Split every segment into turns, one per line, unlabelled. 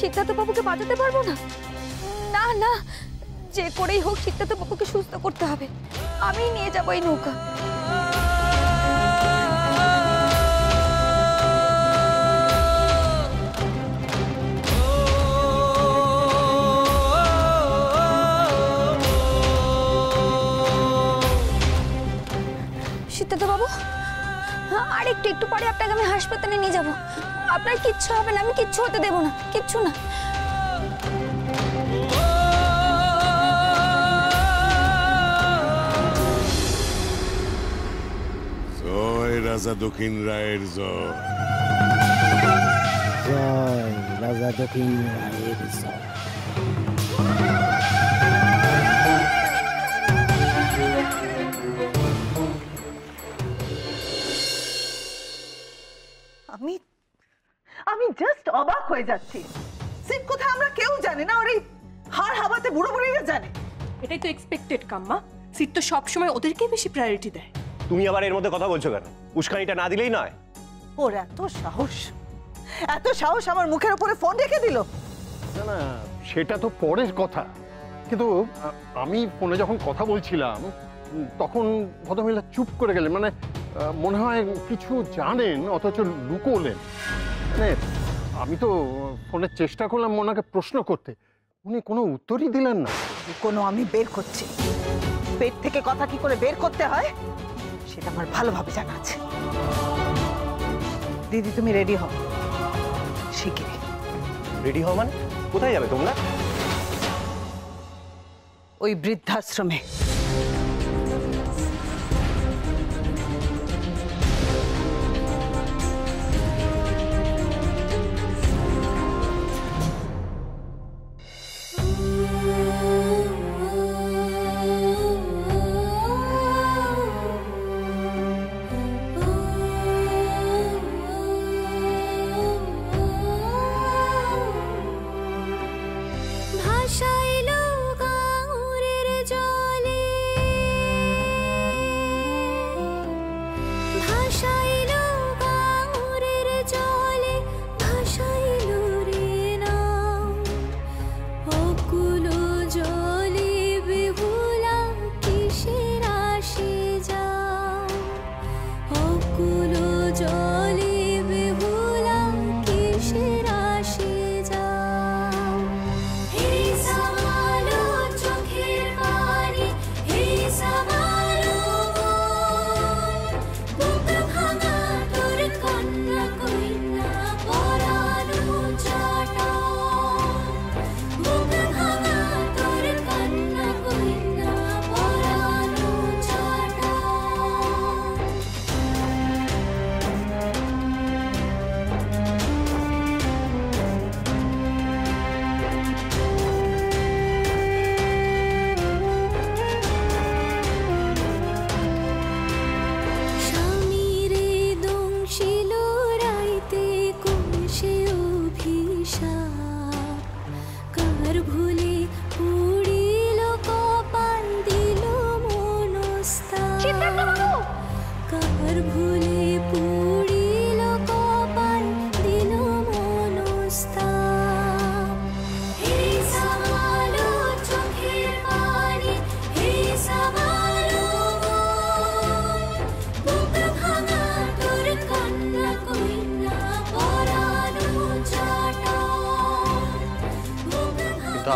সিদ্ধার্থ বাবুকে বাঁচাতে পারবো না? না না, যে করেই হোক সিদ্ধার্থ বাবুকে সুস্থ করতে হবে। আমি নিয়ে যাবো এই নৌকা। সিদ্ধার্থ বাবু, আর একটু পরে আপনাকে আমি হাসপাতালে নিয়ে যাব। আপনার কিচ্ছু হবে না, আমি কিচ্ছু হতে দেব না, কিচ্ছু না।
জয় রাজা দক্ষিণ রায়ের জয়।
জয় রাজা দক্ষিণ রায়ের জয়।
আমি জাস্ট অবাক হয়ে যাচ্ছি। সিট কোথায় আমরা কেউ জানি না, ওর হাড় হাওয়াতে বুড়ো বুড়িরা জানে।
এটাই তো এক্সপেক্টেড কাম্মা। সিট তো সবসময় ওদেরকেই বেশি প্রায়োরিটি দেয়।
তুমি আবার এর মধ্যে কথা বলছো কেন? উস্কানিটা না দিলেই নয়।
ওর এত সাহস আমার মুখের উপরে ফোন রেখে দিল।
না না, সেটা তো পরের কথা, কিন্তু আমি ফোনে যখন কথা বলছিলাম তখন ভদ্রমহিলা চুপ করে গেলেন। মানে মনে হয় কিছু জানেন অথচ লুকোলেন। মানে আমি তো ফোনের চেষ্টা করলাম ওনাকে প্রশ্ন করতে, উনি কোনো উত্তরই দিলেন না।
কোনো আমি বের করছি, পেট থেকে কথা কি করে বের করতে হয় সেটা আমার ভালোভাবে জানা আছে। দিদি তুমি রেডি হও শিগগিরই।
রেডি হও মানে? কোথায় যাবে তোমরা?
ওই বৃদ্ধাশ্রমে।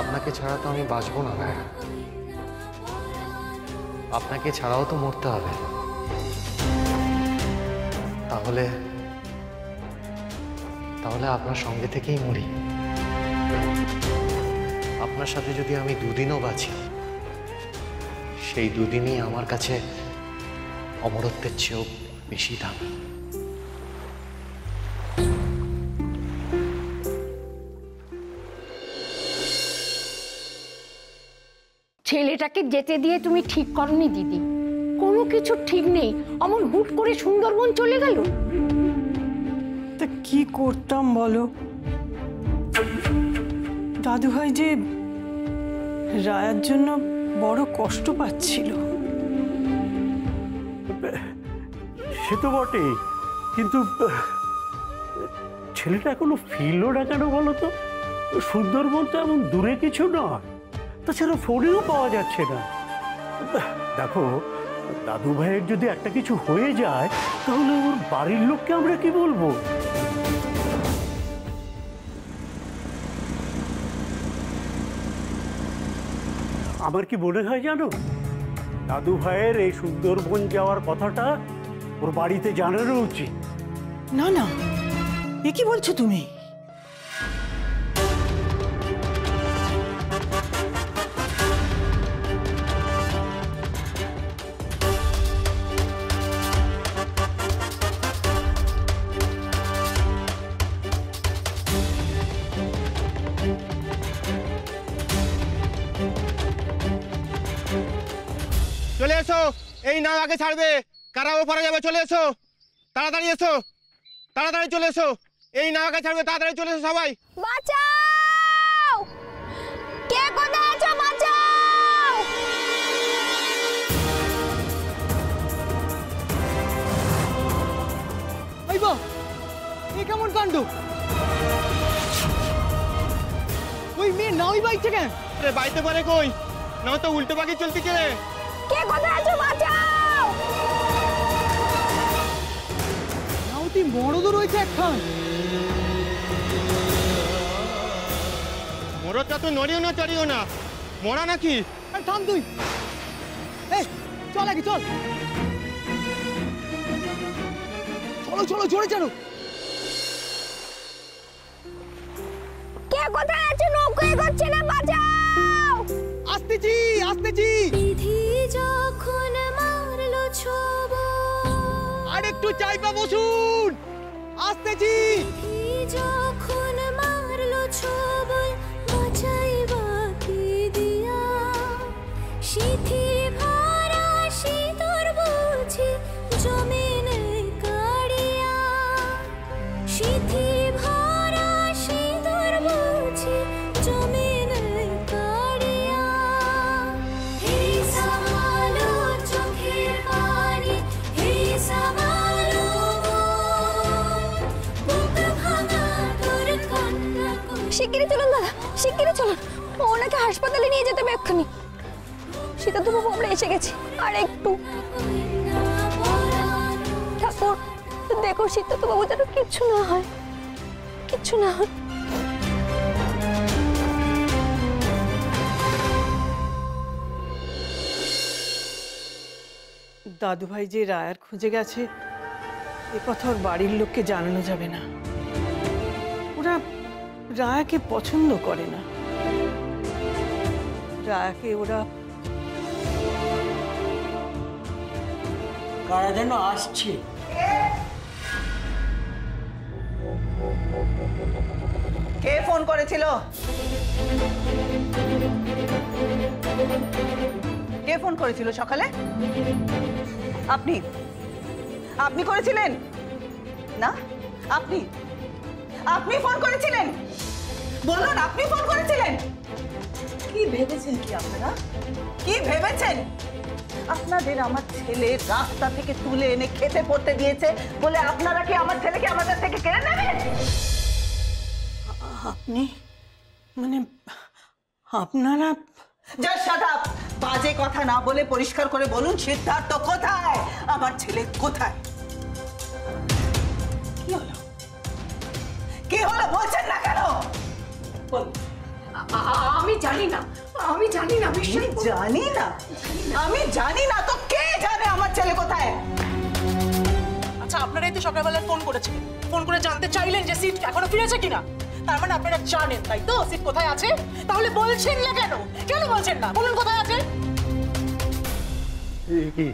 আপনাকে ছাড়া তো আমি বাঁচবো না ভাই। আপনাকে ছাড়াও তো মরতে হবে। তাহলে তাহলে আপনার সঙ্গে থেকেই মরি। আপনার সাথে যদি আমি দুদিনও বাঁচি, সেই দুদিনই আমার কাছে অমরত্বের চেয়েও বেশি দামি।
ছেলেটাকে যেতে দিয়ে তুমি ঠিক করনি দিদি। কোনো কিছু ঠিক নেই, অমন হুট করে সুন্দরবন চলে গেল।
তা কি করতাম বলো? দাদুভাই যে রায়ার জন্য বড় কষ্ট পাচ্ছিল।
সে তো বটে, কিন্তু ছেলেটা এখনো ফিরলো না কেন বলো তো? সুন্দরবন তো এমন দূরে কিছু নয়, তাছাড়া ফোনেও পাওয়া যাচ্ছে না। দেখো, দাদু ভাইয়ের যদি একটা কিছু হয়ে যায় তাহলে ওর বাড়ির লোককে আমরা কি বলবো? আমার কি মনে হয় জানো, দাদু ভাইয়ের এই সুন্দরবন যাওয়ার কথাটা ওর বাড়িতে জানানো উচিত।
না না, এ কি বলছো তুমি?
চলে এসো, এই নাও আগে ছাড়বে, কারা ওপারে যাবে, চলে এসো, তাড়াতাড়ি এসো, তাড়াতাড়ি চলে এসো, এই নাও আগে ছাড়বে, তাড়াতাড়ি চলে এসো সবাই।
বাঁচাও! কে কোথায় আছো? বাঁচাও!
আইবা, এ কেমন কাণ্ড? ওই মেয়ে নাওই বাইতে কেন? আরে বাইতে পারে কই? নাও তো উল্টো পাখি চলতে চলে।
কে কোথায় আছো? বাঁচাও!
নাওতি মরদও রয়েছে একখান। মরদটা তো নড়িও না চড়িও না, মরা নাকি? থাম তুই, এই চল আগে চল, চলো চলো জোরে চলো।
কে কোথায় আছো? নৌকো এগোচ্ছে না, বাঁচাও!
আসতেছি আসতেছি।
বিধি যখন মারলো ছোবল,
আর একটু চাইপা বসুন, আসতেছি।
বিধি যখন মারলো ছোবল, বাঁচাইবা কি দিয়া? শিথিল ভরা সিঁদুর বুঝি জমিনে কাড়িয়া, শিথিল ভরা সিঁদুর বুঝি জমিনে কাড়িয়া। হে সামালো চোখের পানি, হে সামালো বুক ভাঙা তোর কান্না। শিগগিরই চলুন দাদা, শিগগিরই চলুন, ওনাকে হাসপাতালে নিয়ে যেতে হবে এক্ষুনি। সীতান্ত বাবু, আমরা এসে গেছি, আর একটু। ঠাকুর দেখো, সীতান্ত বাবু যেন কিচ্ছু না হয়, কিচ্ছু না হয়।
দাদু ভাই যে রায়ার খুঁজে গেছে এ কথা ওর বাড়ির লোককে জানানো যাবে না। ওরা রায়াকে পছন্দ করে না। রায়াকে ওরা
কারা যেন আসছে।
কে ফোন করেছিল? কে ফোন করেছিল সকালে? আপনি? আপনি করেছিলেন না? আপনি আপনি ফোন করেছিলেন? বলুন, আপনি ফোন করেছিলেন? কি ভেবেছেন কি আপনারা? কি ভেবেছেন? আপনাদের আমার ছেলে রাস্তা থেকে তুলে এনে খেতে পড়তে দিয়েছে বলে আপনারা কি আমার ছেলেকে আমাদের থেকে কেড়ে নেবেন?
আপনি মানে আপনারা?
যা শাট আপ! বাজে কথা না বলে পরিষ্কার করে বলুন, সিদ্ধার্থ কোথায়? আমার ছেলে কোথায়? কি হলো? কি হলো বলছেন না কেন?
আমি জানি না, আমি জানি না।
জানি না? আমি জানি না তো কে জানে আমার ছেলে কোথায়?
আচ্ছা, আপনারাই তো সকালবেলা ফোন করেছিলেন, ফোন করে জানতে চাইলেন যে সিট এখনো ফিরেছে কিনা। তার মানে আপনারা জানেন, তাই তো, সিট কোথায় আছে? তাহলে বলছেন না কেন? কেন বলছেন না? বলুন কোথায় আছে।
কি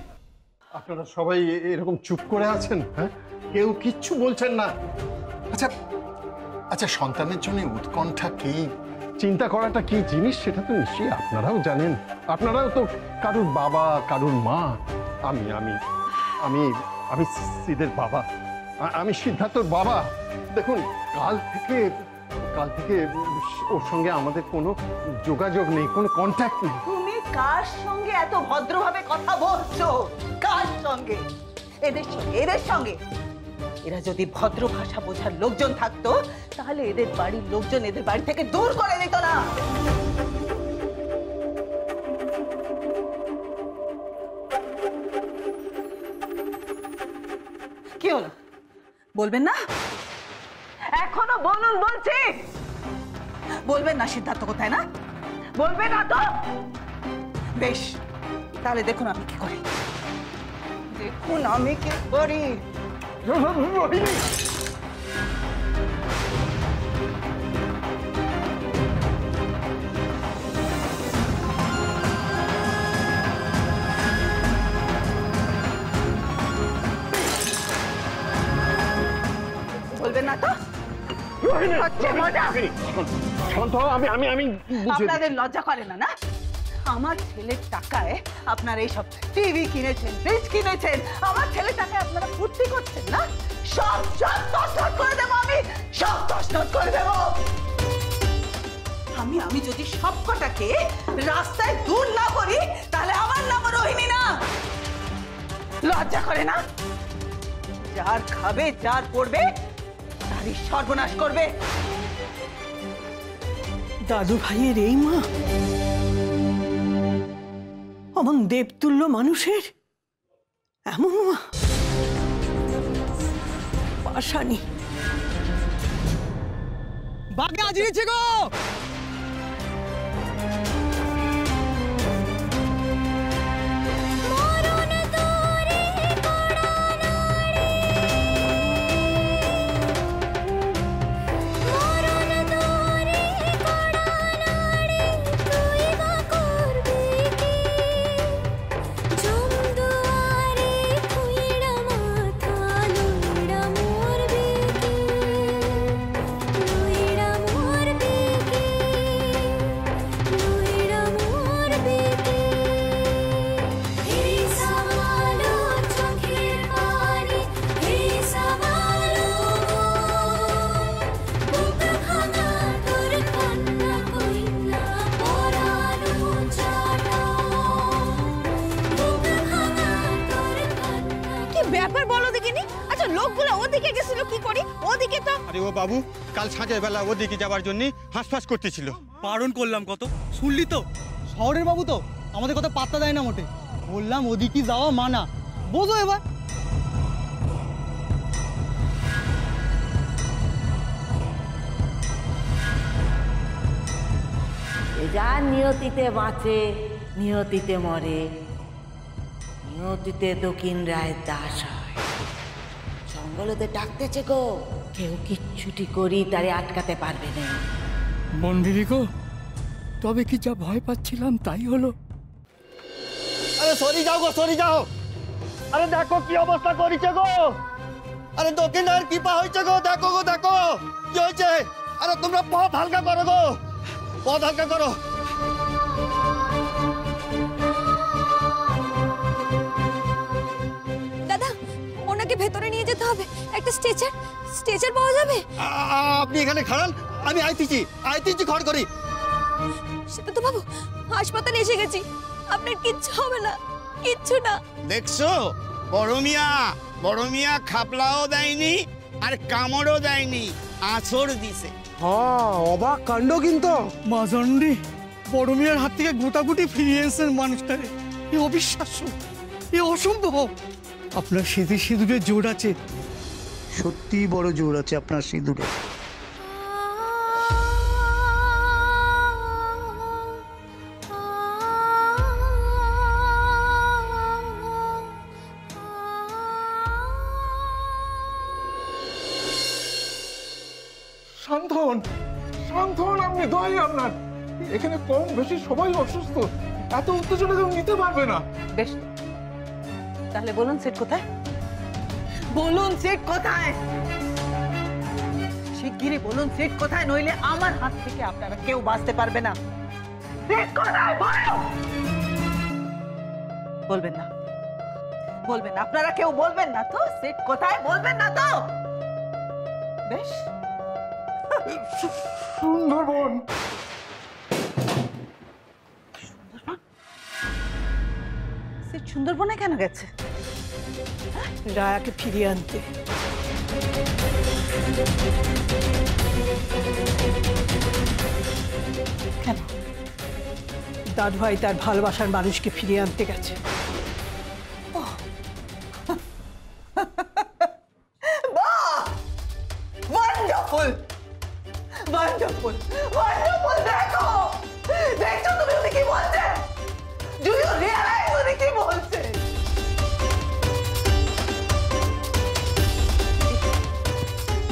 আপনারা সবাই এরকম চুপ করে আছেন? হ্যাঁ, কেউ কিচ্ছু বলছেন না? আচ্ছা আচ্ছা, সন্তানের জন্য উৎকণ্ঠা কি, চিন্তা করাটা কি জিনিস সেটা তো নিশ্চয়ই আপনারাও জানেন। আপনারাও তো কারুর বাবা, কারুর মা। আমি আমি আমি আমি সিদের বাবা, আমি সিদ্ধার্থর বাবা। দেখুন, কাল থেকে ওর সঙ্গে আমাদের কোনো যোগাযোগ নেই, কোনো কন্ট্যাক্ট নেই।
তুমি কার সঙ্গে এত ভদ্রভাবে কথা বলছো? কার সঙ্গে? এদের সঙ্গে? এদের সঙ্গে? এরা যদি ভদ্র ভাষা বোঝার লোকজন থাকতো তাহলে এদের বাড়ির লোকজন এদের বাড়ি থেকে দূর করে দিত না। কি হলো, বলবেন না? এখনো বলুন বলছি, বলবেন না সিদ্ধার্থ কোথায়? না বলবেন না তো? বেশ, তাহলে দেখুন আমি কি করি, দেখুন আমি কি করি। বলবেন না তো? আপনাদের লজ্জা করে না? না, আমার ছেলের টাকায় আপনারা এইসব টিভি কিনেছেন, ফ্রিজ কিনেছেন, আমার ছেলের টাকায় আপনারা ফুর্তি করছেন না? সব সব তছনছ করে দেবো আমি, সব তছনছ করে দেবো আমি। আমি যদি সব কটাকে রাস্তায় দূর না করি তাহলে আমার নাম রোহিণী না। লজ্জা করে না? যার খাবে, যার পড়বে তারই সর্বনাশ করবে।
দাদু ভাইয়ের এই মা, অমন দেবতুল্য মানুষের এমন মা, পাশানি।
বাঘে আজিয়েছে গো।
আরে ও বাবু কাল সাঁঝের বেলা ওদিকে যাওয়ার জন্য হাঁসফাঁস করতেছিল।
বারণ করলাম কত, শুনলি তো? শহরের বাবু তো আমাদের কথা পাত্তা দেয় না মোটে। বললাম ওদিকে যাওয়া মানা, বোঝো এবার।
যা নিয়তিতে বাঁচে নিয়তিতে মরে, নিয়তিতে দক্ষিণ রায় দাস হয়। জঙ্গলতে ডাকতেছে গো, কেউ কিচ্ছুটি করি তারে আটকাতে পারবে না।
মন্দিরি গো, তবে কি যা ভয় পাচ্ছিলাম তাই হলো?
আরে সরি যাও গো, সরি যাও। আরে দেখো কি অবস্থা করেছে গো। আরে দক্ষিণ রায়ের কৃপা হয়েছে গো, দেখো গো, দেখো কি হয়েছে। আরে তোমরা পথ হালকা করো গো, পথ হালকা করো।
দাদা, ওনাকে ভেতরে নিয়ে যেতে হবে। একটা স্ট্রেচার, স্ট্রেচার পাওয়া যাবে?
আপনি এখানে খাড়ান, আমি আইতেছি ঘর করি।
সেটা তো বাবু, হাসপাতালে এসে গেছি, আপনার কিচ্ছু হবে না, কিচ্ছু না।
দেখছো বড় মিয়া খাপলাও দেয়নি আর কামড়ও দেয়নি, আছড় দিছে।
হ্যাঁ, অবাক কাণ্ড কিন্তু।
মাঝন্ডি বড় মিয়ার হাত থেকে গোটাগুটি ফিরিয়ে এনেছেন মানুষটারে। এ অবিশ্বাস্য, এ অসম্ভব। আপনার সিঁদুরে জোর আছে, সত্যিই বড় জোর আছে আপনার সিঁদুরে।
সান্ত্বন, সান্ত্বন, আপনি দয় আপনার। এখানে কম বেশি সবাই অসুস্থ, এত উত্তেজনা কেউ নিতে পারবে না।
বেশ, তাহলে বলুন সিট কোথায়? বলুন সিট কোথায়? শিগগিরই বলুন সিট কোথায়, নইলে আমার হাত থেকে আপনারা কেউ বাঁচতে পারবে না। সিট কোথায় বলবেন না, বলবেন না, আপনারা কেউ বলবেন না তো? সিট কোথায় বলবেন না তো? বেশ,
সুন্দরবন।
সিট সুন্দরবনে কেন গেছে?
রায়াকে ফিরিয়ে আনতে। কেন দাদু ভাই তার ভালোবাসার মানুষকে ফিরিয়ে আনতে গেছে।
Wonderful wonderful wonderful. দেখো দেখছো তুমি উনি কি বলছে? ডু ইউ রিয়ালাইজ উনি কি বলছে?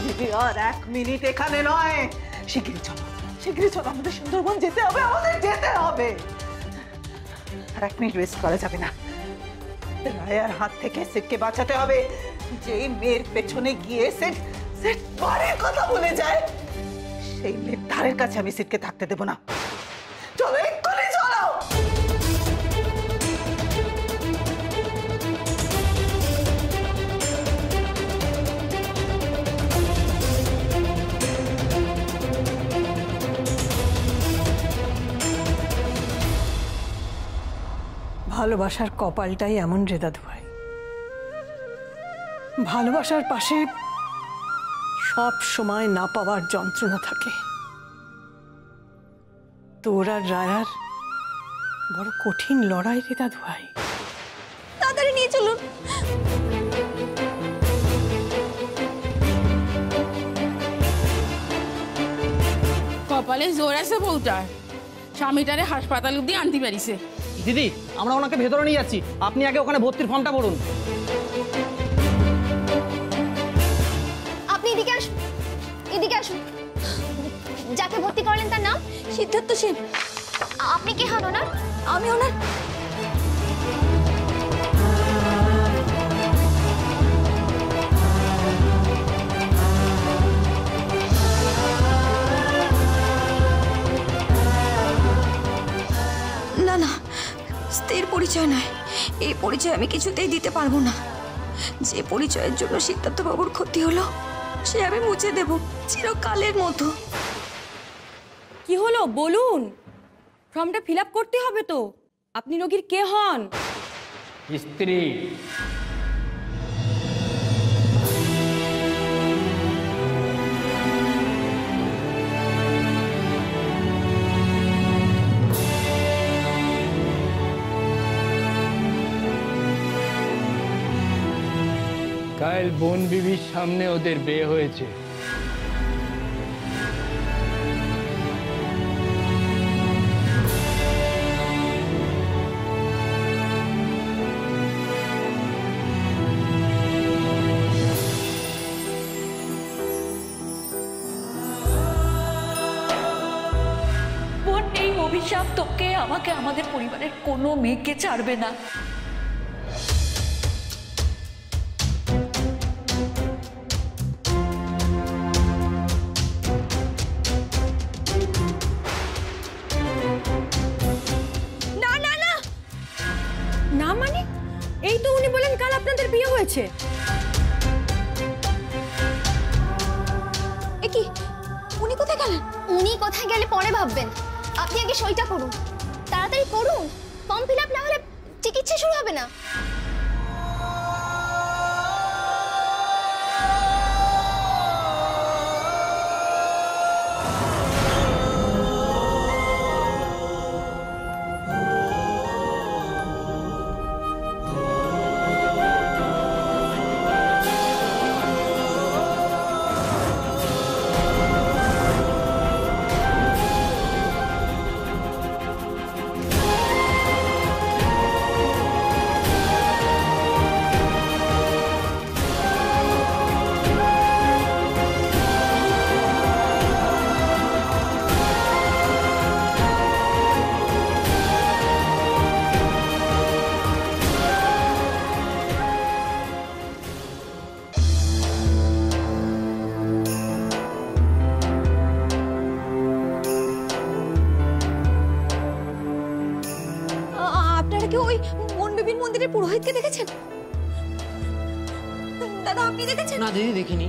দিদি আর 1 মিনিট এখানে নয়, শিগগিরই চলো শিগগিরই চলো, আমাদের সুন্দরবন যেতে হবে, আমাদের যেতে হবে। আর 1 মিনিট ওয়েস্ট করা যাবে না, রায়ার হাত থেকে সিটকে বাঁচাতে হবে। যেই মেয়ের পেছনে গিয়ে সেট বাড়ির কথা বলে যায়, সেই মেয়ের ধারের কাছে আমি সিটকে থাকতে দেব না। চলো এক্ষুনি চলো।
ভালোবাসার কপালটাই এমন রে দাদু ভাই, ভালোবাসার পাশে সব সময় না পাওয়ার যন্ত্রণা থাকে। তোর আর রায়ার বড় কঠিন লড়াই রে দাদু ভাই।
তাড়াতাড়ি নিয়ে চলুন।
কপালে জোর আছে বউটার, স্বামীটারে হাসপাতাল অব্দি আনতে পারিছে।
দিদি আমরা ওনাকে ভেতরে নিয়ে যাচ্ছি, আপনি আগে ওখানে ভর্তির ফর্মটা ভরুন।
আপনি এদিকে আসুন, এদিকে আসুন। যাকে ভর্তি করলেন তার নাম? সিদ্ধার্থ সেন। আপনি কে হন ওনার? আমি ওনার না না, স্ত্রীর পরিচয় নয়, এই পরিচয় আমি কিছুতেই দিতে পারবো না। যে পরিচয়ের জন্য সিদ্ধার্থ বাবুর ক্ষতি হলো সে আমি মুছে দেব চিরকালের মতো।
কি হলো বলুন, ফর্মটা ফিল আপ করতে হবে তো। আপনি রোগীর কে হন?
স্ত্রী।
কাল বোন বিবির সামনে ওদের বিয়ে হয়েছে।
বোন, এই অভিশাপ তোকে আমাকে আমাদের পরিবারের কোনো মেয়েকে ছাড়বে না।
না মানে এই তো উনি বলেন কাল আপনাদের বিয়ে হয়েছে।
এ কি, উনি কোথায় গেলেন? উনি কোথায় গেলে পরে ভাববেন, আপনি আগে সইটা করুন, তাড়াতাড়ি করুন। ফর্ম ফিল আপ না হলে চিকিৎসা শুরু হবে না। পুরোহিতকে দেখেছেন? দাদা আপনি দেখেছেন?
না দিদি দেখিনি।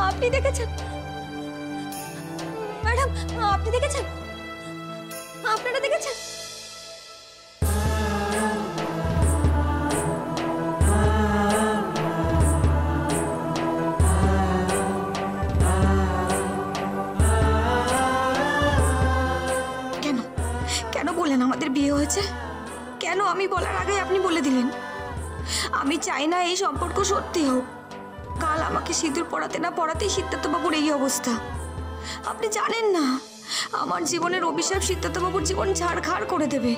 আপনি দেখেছেন? ম্যাডাম আপনি দেখেছেন? আপনারা দেখেছেন? কেন বললেন আমাদের বিয়ে হয়েছে? কেন আমি বলার আগে আপনি বলে দিলেন? আমি চাই না এই সম্পর্ক সত্যি হোক। কাল আমাকে সিঁদুর পরাতে না পরাতেই সিদ্ধার্থবাবুর এই অবস্থা। আপনি জানেন না আমার জীবনের অভিশাপ সিদ্ধার্থবাবুর জীবন ছাড়খাড় করে দেবে।